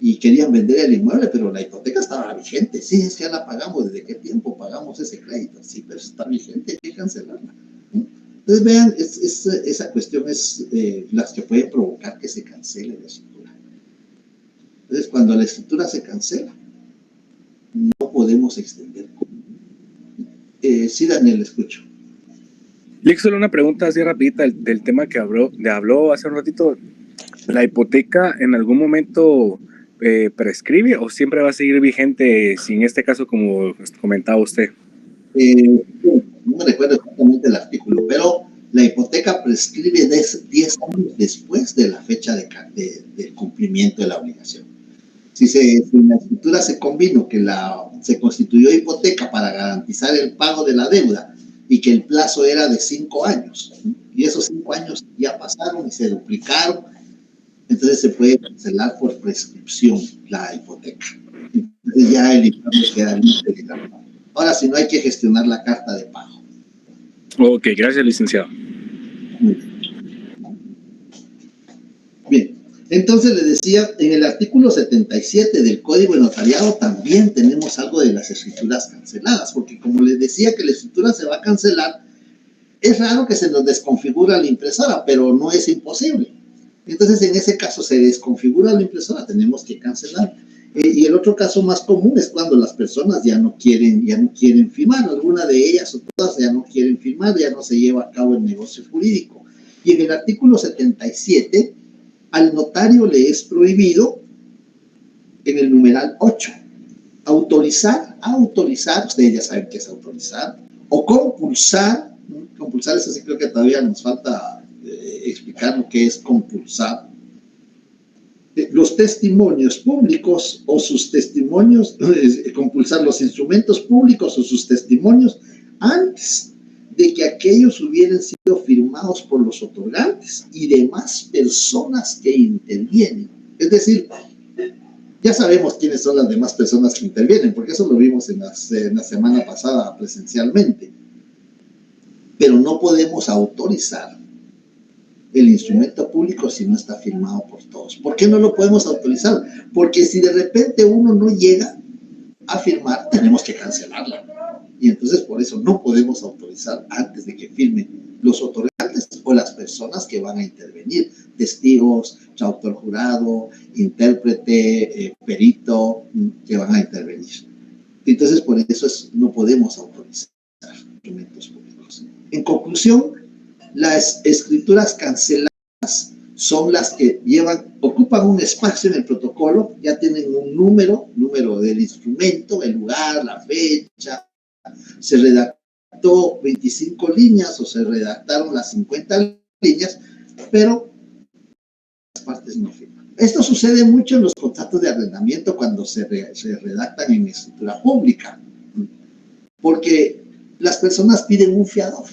A: y querían vender el inmueble, pero la hipoteca estaba vigente. Sí, es que ya la pagamos. ¿Desde qué tiempo pagamos ese crédito? Sí, pero está vigente, hay que cancelarla. Entonces vean, esa cuestión es las que pueden provocar que se cancele la escritura. Entonces cuando la escritura se cancela, no podemos extender Sí, Daniel, escucho.
H: Lick, solo una pregunta así rapidita del tema que habló hace un ratito. ¿La hipoteca en algún momento prescribe o siempre va a seguir vigente si en este caso, como comentaba usted?
A: No me recuerdo exactamente el artículo, pero la hipoteca prescribe 10 años después de la fecha de cumplimiento de la obligación. Si en la escritura se combinó que se constituyó hipoteca para garantizar el pago de la deuda y que el plazo era de 5 años, y esos 5 años ya pasaron y se duplicaron, entonces se puede cancelar por prescripción la hipoteca. Entonces ya el inmueble queda libre de la pago. Ahora, si no, hay que gestionar la carta de pago.
H: Ok, gracias, licenciado.
A: Bien, entonces le decía, en el artículo 77 del Código de Notariado también tenemos algo de las escrituras canceladas, porque como les decía que la escritura se va a cancelar, es raro que se nos desconfigura la impresora, pero no es imposible. Entonces, en ese caso se desconfigura la impresora, tenemos que cancelar. Y el otro caso más común es cuando las personas ya no quieren firmar, alguna de ellas o todas ya no quieren firmar, ya no se lleva a cabo el negocio jurídico. Y en el artículo 77, al notario le es prohibido, en el numeral 8, autorizar, ustedes ya saben qué es autorizar, o compulsar, eso sí creo que todavía nos falta explicar lo que es compulsar, los testimonios públicos o sus testimonios, compulsar los instrumentos públicos o sus testimonios antes de que aquellos hubieran sido firmados por los otorgantes y demás personas que intervienen. Es decir, ya sabemos quiénes son las demás personas que intervienen, porque eso lo vimos en la semana pasada presencialmente. Pero no podemos autorizar el instrumento público si no está firmado por todos. ¿Por qué no lo podemos autorizar? Porque si de repente uno no llega a firmar, tenemos que cancelarla. Y entonces por eso no podemos autorizar antes de que firmen los otorgantes o las personas que van a intervenir, testigos, autor jurado, intérprete, perito, que van a intervenir. Entonces por eso no podemos autorizar instrumentos públicos. En conclusión, las escrituras canceladas son las que ocupan un espacio en el protocolo, ya tienen un número del instrumento, el lugar, la fecha, se redactó 25 líneas o se redactaron las 50 líneas, pero las partes no firman. Esto sucede mucho en los contratos de arrendamiento cuando se redactan en escritura pública, porque las personas piden un fiador.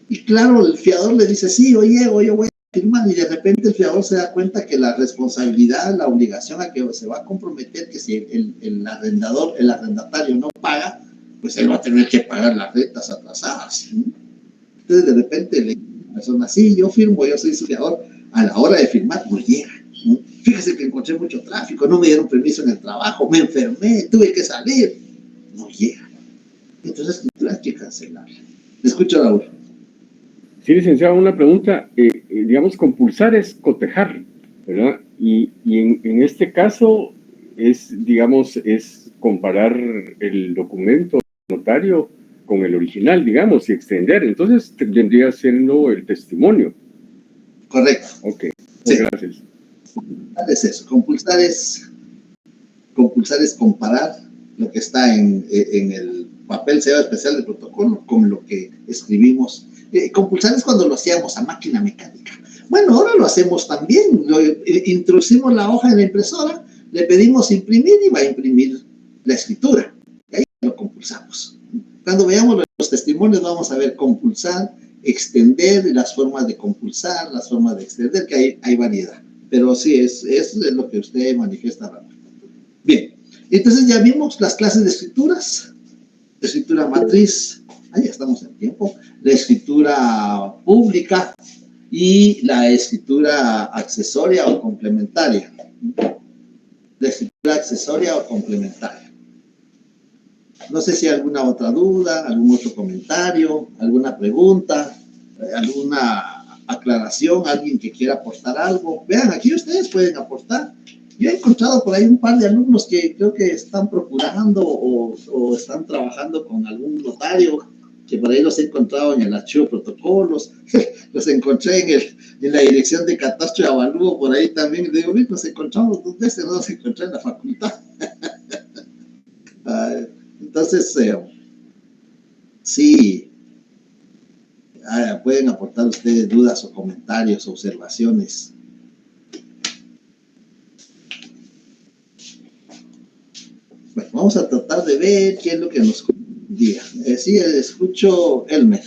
A: Y claro, el fiador le dice, sí, yo llego, yo voy a firmar, y de repente el fiador se da cuenta que la responsabilidad, la obligación a que se va a comprometer, que si el arrendatario no paga, pues él va a tener que pagar las rentas atrasadas. Entonces de repente le dice a la persona, sí, yo firmo, yo soy su fiador, a la hora de firmar no llega. Fíjese que encontré mucho tráfico, no me dieron permiso en el trabajo, me enfermé, tuve que salir, no llega. Entonces hay que cancelarla. Le escucho, Raúl.
B: Sí, licenciado, una pregunta. Digamos, compulsar es cotejar, ¿verdad? Y en este caso es comparar el documento notario con el original, digamos, y extender. Entonces tendría siendo el testimonio.
A: Correcto.
B: Ok,
A: sí.
B: Gracias.
A: Es eso. Compulsar es comparar lo que está en el papel sellado especial del protocolo con lo que escribimos. Compulsar es cuando lo hacíamos a máquina mecánica. Bueno, ahora lo hacemos también. Introducimos la hoja en la impresora, le pedimos imprimir y va a imprimir la escritura. Y ahí lo compulsamos. Cuando veamos los testimonios vamos a ver compulsar, extender, las formas de compulsar, las formas de extender, que hay variedad. Pero sí, es lo que usted manifiesta, Raúl. Bien, entonces ya vimos las clases de escrituras. Escritura matriz, ahí estamos en tiempo, la escritura pública y la escritura accesoria o complementaria. La escritura accesoria o complementaria. No sé si hay alguna otra duda, algún otro comentario, alguna pregunta, alguna aclaración, alguien que quiera aportar algo. Vean, aquí ustedes pueden aportar Yo he encontrado por ahí un par de alumnos que creo que están procurando o están trabajando con algún notario, que por ahí los he encontrado en el archivo de protocolos, los encontré en la dirección de catastro y avalúo por ahí también. Le digo, nos encontramos 2 veces, no nos encontré en la facultad. Entonces, sí, pueden aportar ustedes dudas o comentarios, observaciones. Bueno, vamos a tratar de ver qué es lo que nos diga. Sí, escucho Elmer.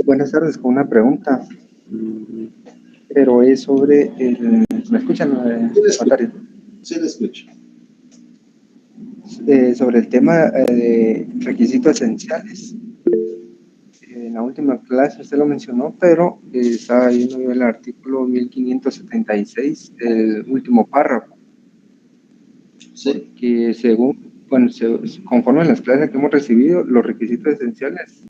I: Buenas tardes, con una pregunta, pero es sobre el... ¿Me escuchan, notario?
A: Sí, le escucho.
I: Sobre el tema de requisitos esenciales. En la última clase usted lo mencionó, pero estaba viendo yo el artículo 1576, el último párrafo.
A: Sí.
I: Que según, bueno, conforme a las clases que hemos recibido, los requisitos esenciales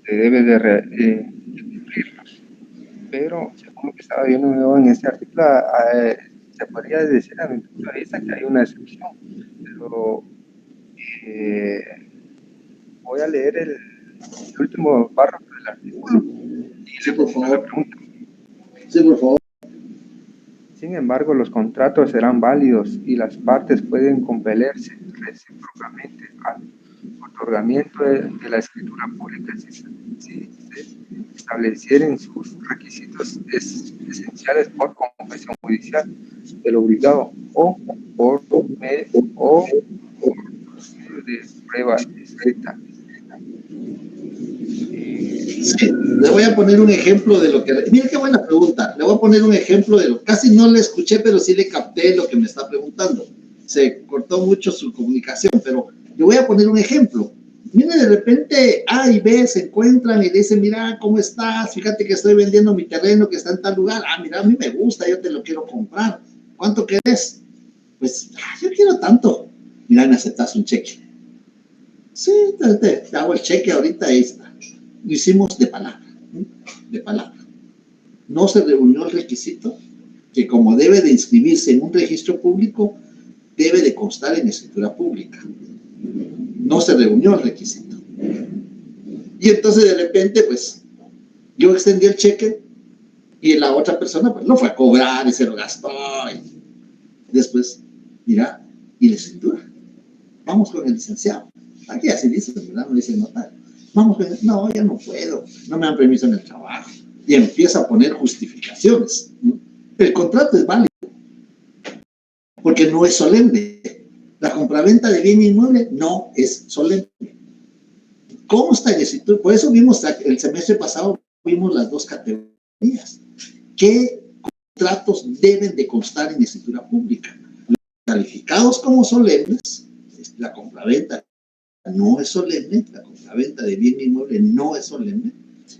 I: se debe de cumplirlos. Pero según lo que estaba viendo yo en este artículo, se podría decir a mi punto de vista que hay una excepción, pero voy a leer el último párrafo del artículo.
A: Sí, por favor. Sí, por favor.
I: Sin embargo, los contratos serán válidos y las partes pueden compelerse recíprocamente al otorgamiento de la escritura pública si se establecieren sus requisitos esenciales por confesión judicial del obligado o por medio de prueba escrita.
A: Sí, le voy a poner un ejemplo de lo que... Mira qué buena pregunta. Le voy a poner un ejemplo de lo... Casi no le escuché, pero sí le capté lo que me está preguntando. Se cortó mucho su comunicación, pero le voy a poner un ejemplo. Mire, de repente A y B se encuentran y dicen, mira, ¿cómo estás? Fíjate que estoy vendiendo mi terreno que está en tal lugar. Ah, mira, a mí me gusta, yo te lo quiero comprar. ¿Cuánto querés? Pues, yo quiero tanto. Mira, me aceptas un cheque. Sí, te hago el cheque ahorita, ahí está. Lo hicimos de palabra, de palabra. No se reunió el requisito que, como debe de inscribirse en un registro público, debe de constar en escritura pública. No se reunió el requisito. Y entonces de repente, pues, yo extendí el cheque y la otra persona, pues, lo fue a cobrar y se lo gastó. Y después, mira, y la escritura. Vamos con el licenciado. Aquí así dice, ¿verdad? No dice el notario. Vamos, no, ya no puedo, no me dan permiso en el trabajo. Y empieza a poner justificaciones. El contrato es válido, porque no es solemne. La compraventa de bien inmueble no es solemne. ¿Cómo está el escritura? Por eso vimos, el semestre pasado, vimos las 2 categorías. ¿Qué contratos deben de constar en escritura pública? Los calificados como solemnes, la compraventa no es solemne, la compraventa de bien inmueble no es solemne,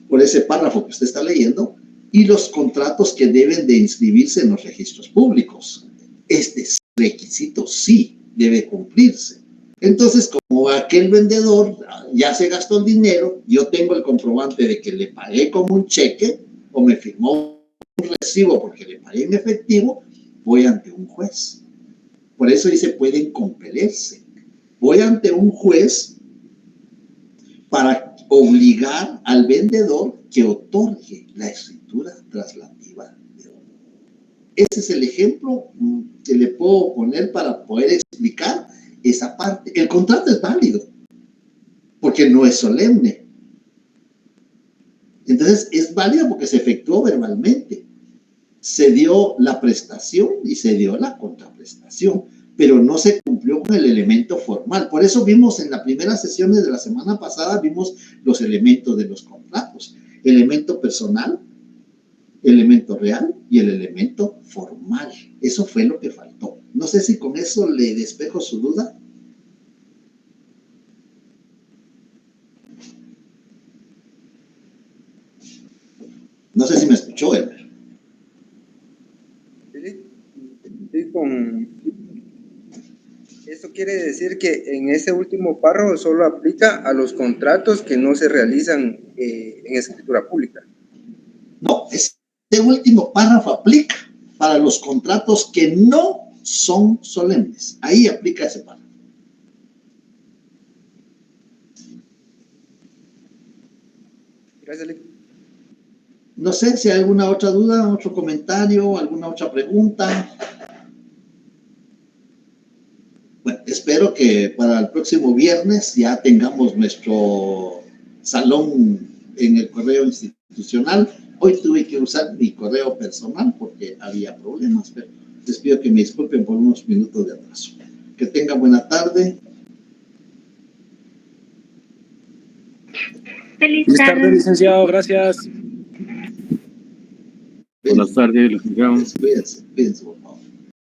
A: por ese párrafo que usted está leyendo, y los contratos que deben de inscribirse en los registros públicos. Este requisito sí debe cumplirse. Entonces, como aquel vendedor ya se gastó el dinero, yo tengo el comprobante de que le pagué como un cheque o me firmó un recibo porque le pagué en efectivo, voy ante un juez. Por eso dice, pueden compelerse. Voy ante un juez para obligar al vendedor que otorgue la escritura traslativa. Ese es el ejemplo que le puedo poner para poder explicar esa parte. El contrato es válido, porque no es solemne. Entonces, es válido porque se efectuó verbalmente. Se dio la prestación y se dio la contraprestación, pero no se cumplió con el elemento formal. Por eso vimos en la primera sesión de la semana pasada, vimos los elementos de los contratos. Elemento personal, elemento real y el elemento formal. Eso fue lo que faltó. No sé si con eso le despejo su duda. No sé si me escuchó, Elmer.
I: Esto quiere decir que en ese último párrafo solo aplica a los contratos que no se realizan en escritura pública.
A: No, Este último párrafo aplica para los contratos que no son solemnes. Ahí aplica ese párrafo.
D: Gracias, Lic.
A: No sé si hay alguna otra duda, otro comentario, alguna otra pregunta. Bueno, espero que para el próximo viernes ya tengamos nuestro salón en el correo institucional. Hoy tuve que usar mi correo personal porque había problemas, pero les pido que me disculpen por unos minutos de atraso. Que tengan buena tarde.
E: Feliz
H: Feliz tarde,
E: tarde.
H: licenciado. Gracias.
B: Buenas tardes, licenciado.
A: Cuídense, por favor.